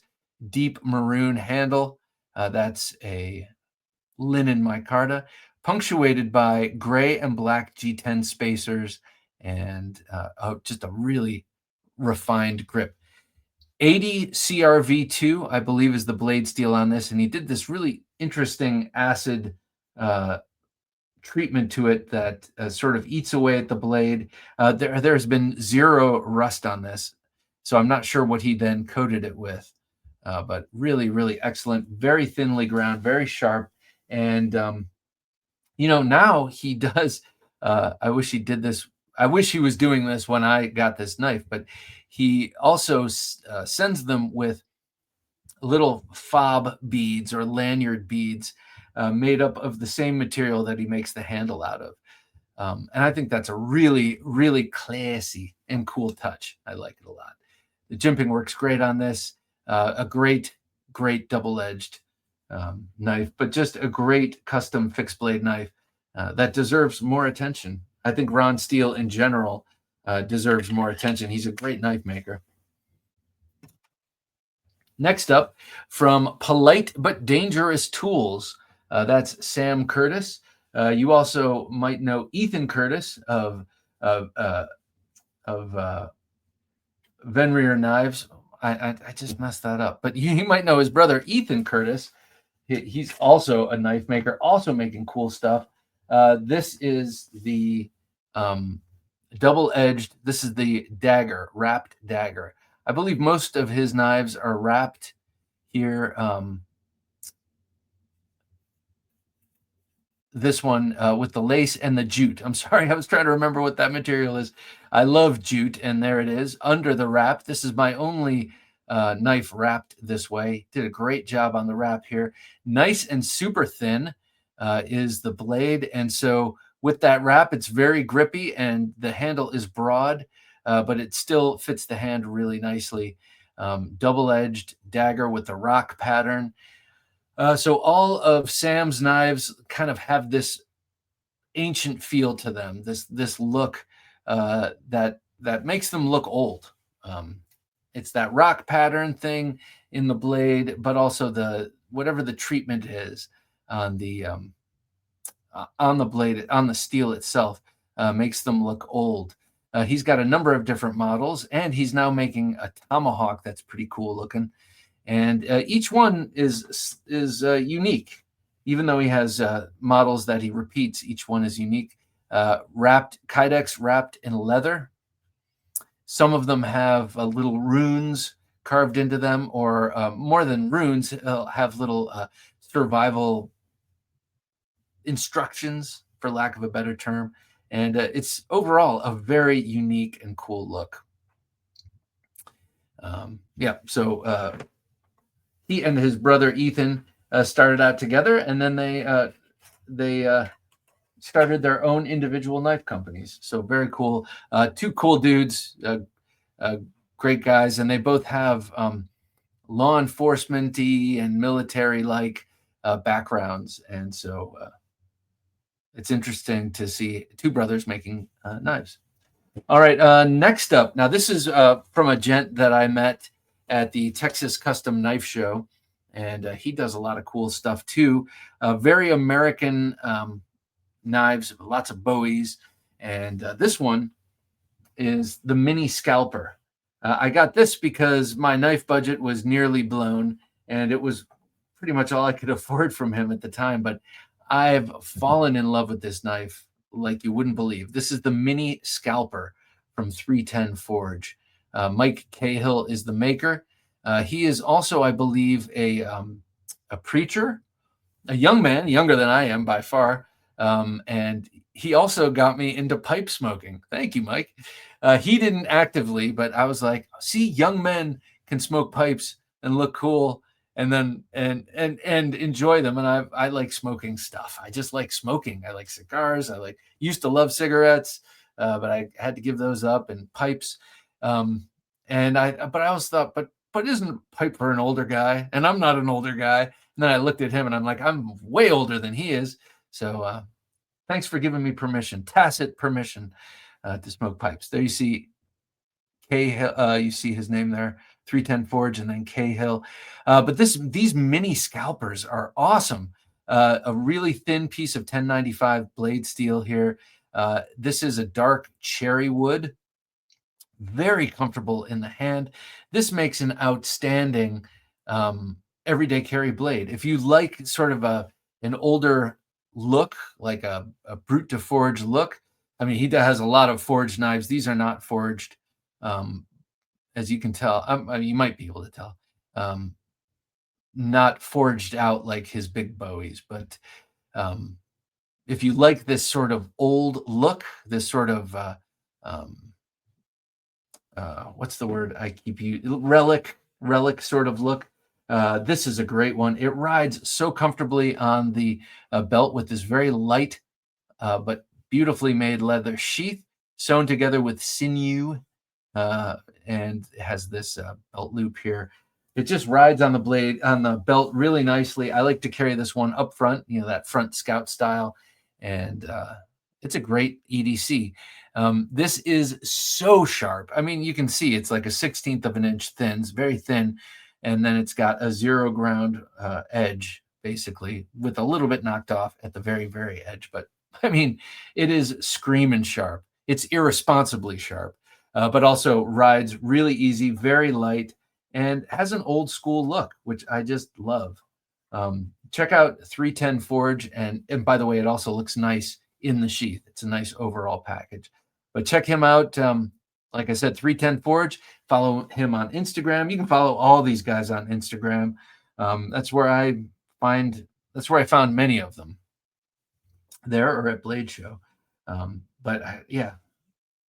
deep maroon handle. That's a linen micarta, punctuated by gray and black G10 spacers, and just a really refined grip. 80 CRV2, I believe, is the blade steel on this, and he did this really interesting acid treatment to it that sort of eats away at the blade. There's been zero rust on this, so I'm not sure what he then coated it with, but really, really excellent, very thinly ground, very sharp, and now he does. I wish he did this. I wish he was doing this when I got this knife, but he also sends them with little fob beads or lanyard beads made up of the same material that he makes the handle out of. And I think that's a really, really classy and cool touch. I like it a lot. The jimping works great on this. A great, great double-edged knife, but just a great custom fixed blade knife that deserves more attention. I think Ron Steele in general deserves more attention. He's a great knife maker. Next up, from Polite But Dangerous Tools, that's Sam Curtis. You also might know Ethan Curtis of Venrier Knives. I just messed that up. But you might know his brother, Ethan Curtis. He's also a knife maker, also making cool stuff. This is the double-edged. This is the dagger, wrapped dagger. I believe most of his knives are wrapped here. This one with the lace and the jute. I'm sorry, I was trying to remember what that material is. I love jute, and there it is under the wrap. This is my only knife wrapped this way. Did a great job on the wrap here. Nice and super thin is the blade, and so with that wrap, it's very grippy, and the handle is broad, but it still fits the hand really nicely. Double-edged dagger with the rock pattern. So all of Sam's knives kind of have this ancient feel to them, this look that makes them look old. It's that rock pattern thing in the blade, but also the whatever the treatment is on the blade, on the steel itself, makes them look old. He's got a number of different models, and he's now making a tomahawk that's pretty cool looking. And each one is unique, even though he has models that he repeats. Each one is unique. Kydex wrapped in leather. Some of them have little runes carved into them, or more than runes, have little survival instructions, for lack of a better term. And it's overall a very unique and cool look. So he and his brother Ethan started out together, and then they started their own individual knife companies. So very cool. Two cool dudes, great guys, and they both have law enforcement-y and military-like backgrounds, and so it's interesting to see two brothers making knives. All right, next up. Now, this is from a gent that I met at the Texas Custom Knife Show, and he does a lot of cool stuff too. Very American knives, lots of Bowies, and this one is the mini scalper. I got this because my knife budget was nearly blown, and it was pretty much all I could afford from him at the time, but I've fallen in love with this knife like you wouldn't believe. This is the mini scalper from 310 Forge. Mike Cahill is the maker. He is also, I believe, a preacher, a young man, younger than I am by far. And he also got me into pipe smoking. Thank you, Mike. He didn't actively, but I was like, see, young men can smoke pipes and look cool and then and enjoy them. And I like smoking stuff. I just like smoking. I like cigars. Used to love cigarettes, but I had to give those up, and pipes. But I always thought, but isn't pipe for an older guy? And I'm not an older guy. And then I looked at him and I'm like, I'm way older than he is. So thanks for giving me permission, tacit permission, to smoke pipes. There you see Cahill, you see his name there, 310 Forge, and then Cahill. But these mini scalpers are awesome. A really thin piece of 1095 blade steel here. This is a dark cherry wood, very comfortable in the hand. This makes an outstanding everyday carry blade. If you like sort of an older look, like a brute to forge look, I mean, he has a lot of forged knives. These are not forged, as you can tell. You might be able to tell. Not forged out like his big Bowies, but if you like this sort of old look, this sort of what's the word I keep using? Relic sort of look. This is a great one. It rides so comfortably on the belt with this very light but beautifully made leather sheath sewn together with sinew, and it has this belt loop here. It just rides on the blade, on the belt really nicely. I like to carry this one up front, that front scout style, and it's a great EDC. This is so sharp. I mean, you can see it's like a 1/16 of an inch thin. It's very thin. And then it's got a zero ground edge, basically, with a little bit knocked off at the very, very edge. But I mean, it is screaming sharp. It's irresponsibly sharp. but also rides really easy, very light, and has an old school look, which I just love. Check out 310 Forge, and by the way, it also looks nice in the sheath. It's a nice overall package. But check him out. Like I said, 310 Forge. Follow him on Instagram. You can follow all these guys on Instagram. That's where I found many of them, there or at Blade Show. Yeah,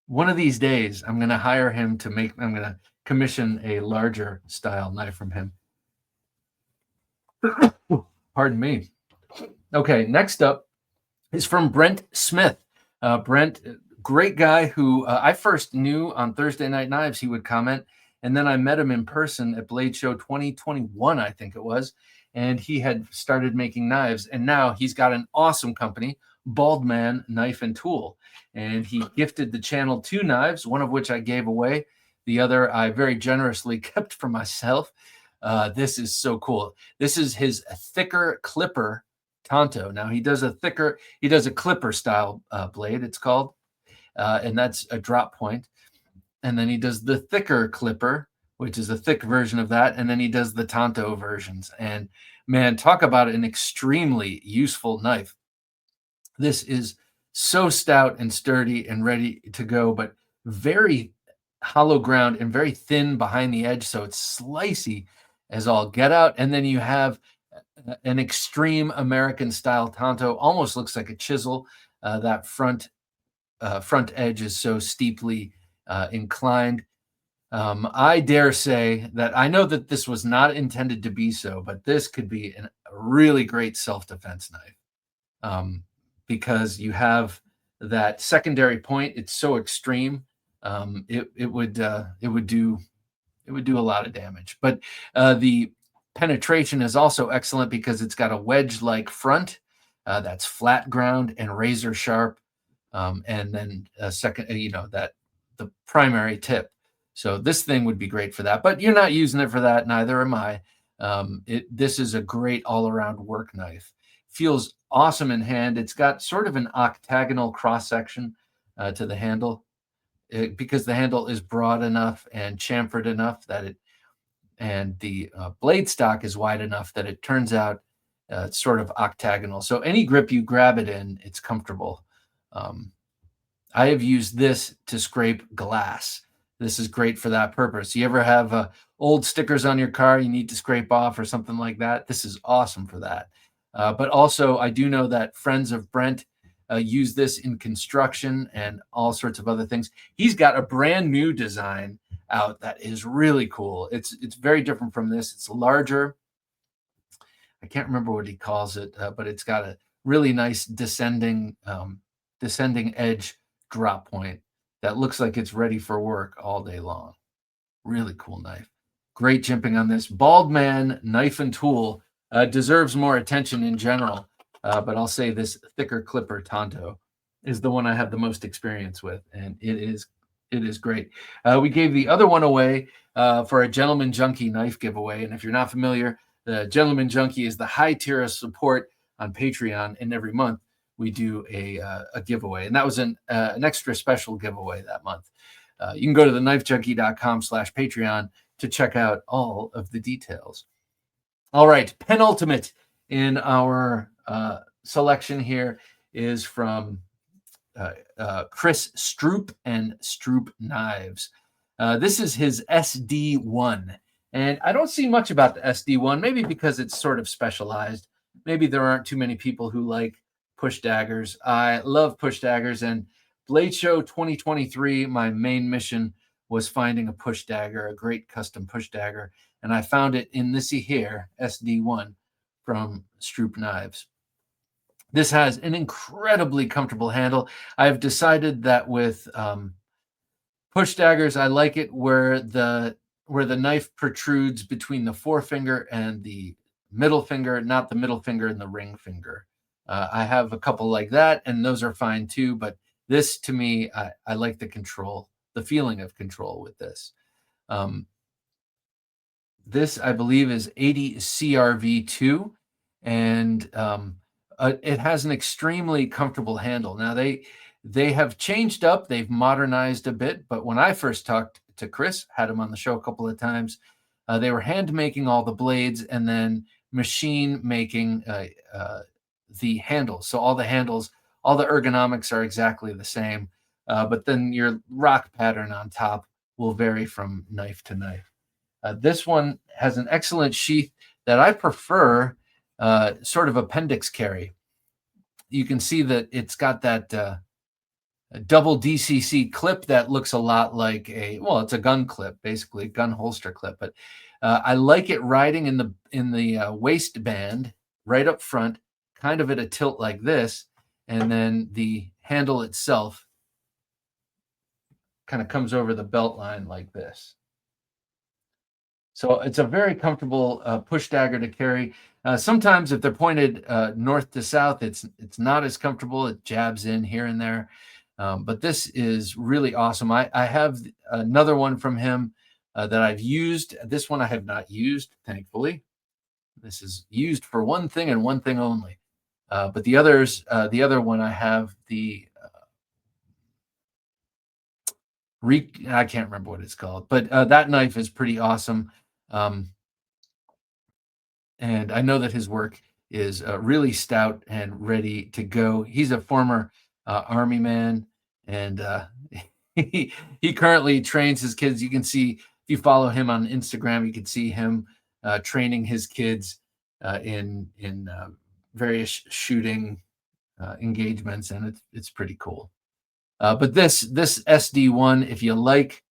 one of these days I'm going to hire him I'm going to commission a larger style knife from him. Pardon me. Okay, next up is from Brent Smith. Brent, great guy who I first knew on Thursday Night Knives. He would comment, and then I met him in person at Blade Show 2021, I think it was, and he had started making knives, and now he's got an awesome company, Bald Man Knife and Tool, and he gifted the channel 2 knives, one of which I gave away. The other I very generously kept for myself. This is so cool. This is his thicker clipper Tanto. Now he does a clipper style blade, it's called, and that's a drop point. And then he does the thicker clipper, which is a thick version of that. And then he does the Tanto versions. And man, talk about an extremely useful knife. This is so stout and sturdy and ready to go, but very hollow ground and very thin behind the edge. So it's slicey as all get out. And then you have an extreme American style Tanto, almost looks like a chisel. That front edge is so steeply inclined. I dare say that I know that this was not intended to be so, but this could be a really great self-defense knife, because you have that secondary point. It's so extreme. It would do a lot of damage, but the penetration is also excellent because it's got a wedge-like front that's flat ground and razor sharp, and then second, the primary tip. So this thing would be great for that, but you're not using it for that. Neither am I. This is a great all-around work knife. Feels awesome in hand. It's got sort of an octagonal cross section to the handle, because the handle is broad enough and chamfered enough that and the blade stock is wide enough that it turns out sort of octagonal. So any grip you grab it in, it's comfortable. I have used this to scrape glass. This is great for that purpose. You ever have old stickers on your car you need to scrape off or something like that? This is awesome for that. But also, I do know that friends of Brent use this in construction and all sorts of other things. He's got a brand new design out that is really cool. It's very different from this. It's larger. I can't remember what he calls it, but it's got a really nice descending edge drop point that looks like it's ready for work all day long. Really cool knife. Great jimping on this. Bald Man Knife and Tool deserves more attention in general, but I'll say this thicker clipper Tanto is the one I have the most experience with, and it is great. We gave the other one away for a Gentleman Junkie knife giveaway, and if you're not familiar, the Gentleman Junkie is the high tier of support on Patreon, and every month we do a giveaway, and that was an extra special giveaway that month. You can go to TheKnifeJunkie.com/Patreon to check out all of the details. All right, penultimate in our selection here is from Chris Stroop and Stroop Knives. This is his SD1, and I don't see much about the SD1, maybe because it's sort of specialized. Maybe there aren't too many people who like push daggers. I love push daggers, and Blade Show 2023, my main mission was finding a push dagger, a great custom push dagger, and I found it in this here SD1 from Stroop Knives. This has an incredibly comfortable handle. I've decided that with push daggers, I like it where the knife protrudes between the forefinger and the middle finger, not the middle finger and the ring finger. I have a couple like that, and those are fine too. But this, to me, I like the control, the feeling of control with this. This, I believe, is 80 CRV2, and it has an extremely comfortable handle. Now, They have changed up. They've modernized a bit. But when I first talked to Chris, had him on the show a couple of times, they were hand making all the blades and then machine making the handles. So all the handles, all the ergonomics are exactly the same. But then your rock pattern on top will vary from knife to knife. This one has an excellent sheath that I prefer, sort of appendix carry. You can see that it's got that double DCC clip that looks a lot like it's a gun clip, basically gun holster clip. But I like it riding in the waistband right up front, kind of at a tilt like this, and then the handle itself kind of comes over the belt line like this. So it's a very comfortable push dagger to carry. Sometimes if they're pointed north to south, it's not as comfortable. It jabs in here and there. But this is really awesome. I have another one from him that I've used. This one I have not used, thankfully. This is used for one thing and one thing only. But the other one I have, I can't remember what it's called, but that knife is pretty awesome. And I know that his work is really stout and ready to go. He's a former Army man, and he currently trains his kids. You can see, if you follow him on Instagram, you can see him training his kids in various shooting engagements, and it's pretty cool. But this SD1, if you like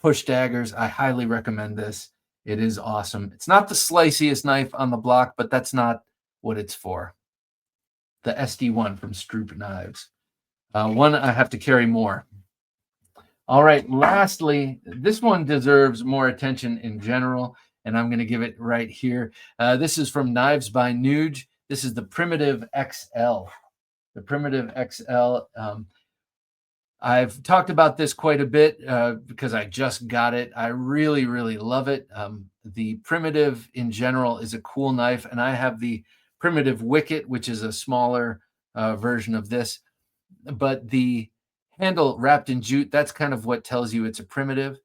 push daggers, I highly recommend this. It is awesome. It's not the sliciest knife on the block, but that's not what it's for. The SD1 from Stroop Knives. One I have to carry more. All right, lastly, this one deserves more attention in general, and I'm going to give it right here. This is from Knives by Nuge. This is the Primitive XL. The Primitive XL. I've talked about this quite a bit because I just got it. I really, really love it. The Primitive in general is a cool knife, and I have the Primitive Wicket, which is a smaller version of this. But the handle wrapped in jute, that's kind of what tells you it's a Primitive,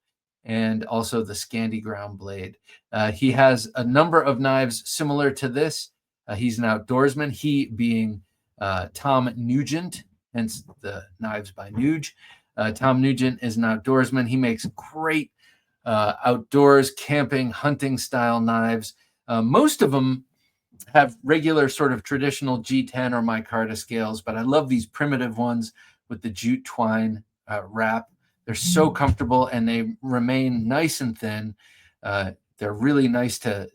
and also the Scandi ground blade. He has a number of knives similar to this. He's an outdoorsman, he being Tom Nugent, hence the Knives by Nuge. Tom Nugent is an outdoorsman. He makes great outdoors, camping, hunting style knives. Most of them have regular sort of traditional G10 or micarta scales, but I love these primitive ones with the jute twine wrap. They're so comfortable and they remain nice and thin. They're really nice to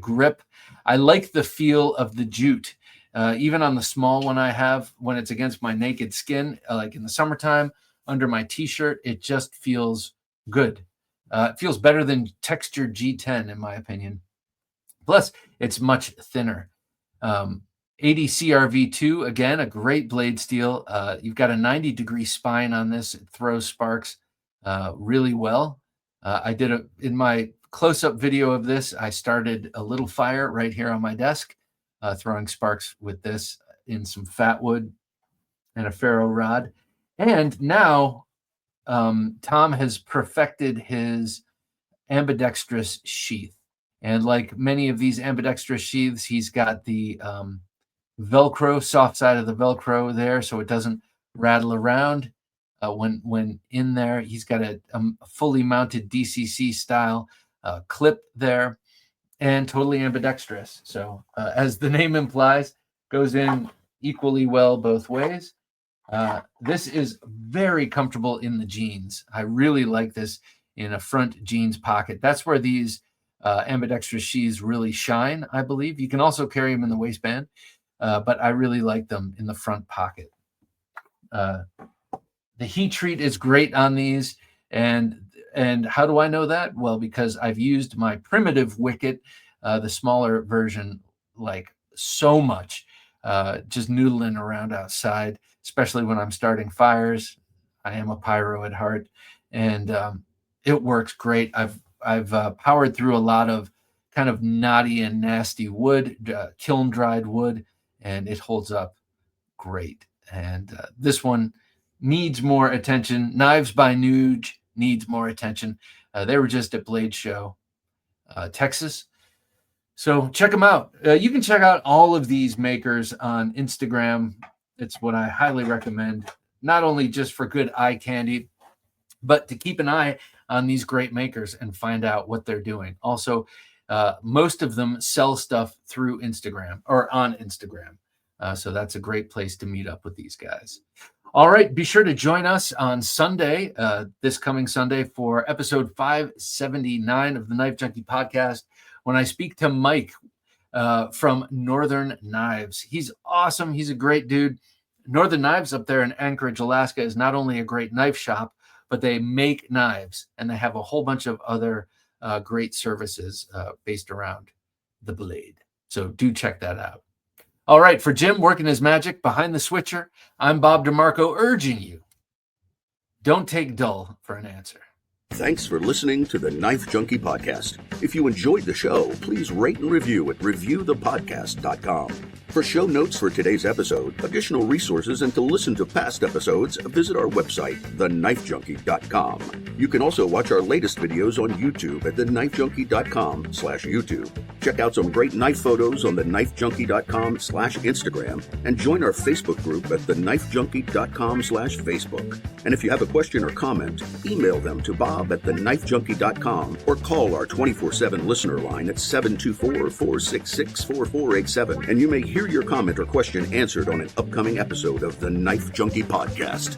grip. I like the feel of the jute. Even on the small one I have, when it's against my naked skin, like in the summertime, under my t-shirt, it just feels good. It feels better than textured G10, in my opinion. Plus, it's much thinner. ADCRV2, again, a great blade steel. You've got a 90-degree spine on this. It throws sparks really well. I did in my close-up video of this, I started a little fire right here on my desk. Throwing sparks with this in some fat wood and a ferro rod. And now Tom has perfected his ambidextrous sheath. And like many of these ambidextrous sheaths, he's got the Velcro, soft side of the Velcro there, so it doesn't rattle around when in there. He's got a fully mounted DCC style clip there. And totally ambidextrous. So as the name implies, goes in equally well both ways. This is very comfortable in the jeans. I really like this in a front jeans pocket. That's where these ambidextrous sheaths really shine, I believe. You can also carry them in the waistband, but I really like them in the front pocket. The heat treat is great on these. And how do I know that? Well, because I've used my Primitive Wicket, the smaller version, like so much, just noodling around outside, especially when I'm starting fires. I am a pyro at heart, and it works great. I've powered through a lot of kind of knotty and nasty wood, kiln dried wood, and it holds up great. And this one needs more attention. Knives by Nuge needs more attention. They were just at Blade Show, Texas. So check them out. You can check out all of these makers on Instagram. It's what I highly recommend, not only just for good eye candy, but to keep an eye on these great makers and find out what they're doing. Also, most of them sell stuff through Instagram or on Instagram. So that's a great place to meet up with these guys. All right, be sure to join us on Sunday, this coming Sunday, for episode 579 of the Knife Junkie podcast, when I speak to Mike from Northern Knives. He's awesome. He's a great dude. Northern Knives up there in Anchorage, Alaska, is not only a great knife shop, but they make knives, and they have a whole bunch of other great services based around the blade. So do check that out. All right, for Jim working his magic behind the switcher, I'm Bob DeMarco, urging you, don't take dull for an answer. Thanks for listening to the Knife Junkie podcast. If you enjoyed the show, please rate and review at reviewthepodcast.com. For show notes for today's episode, additional resources, and to listen to past episodes, visit our website, TheKnifeJunkie.com. You can also watch our latest videos on YouTube at TheKnifeJunkie.com/YouTube. Check out some great knife photos on TheKnifeJunkie.com/Instagram, and join our Facebook group at TheKnifeJunkie.com/Facebook. And if you have a question or comment, email them to bob@TheKnifeJunkie.com or call our 24/7 listener line at 724-466-4487, and you may hear your comment or question answered on an upcoming episode of the Knife Junkie podcast.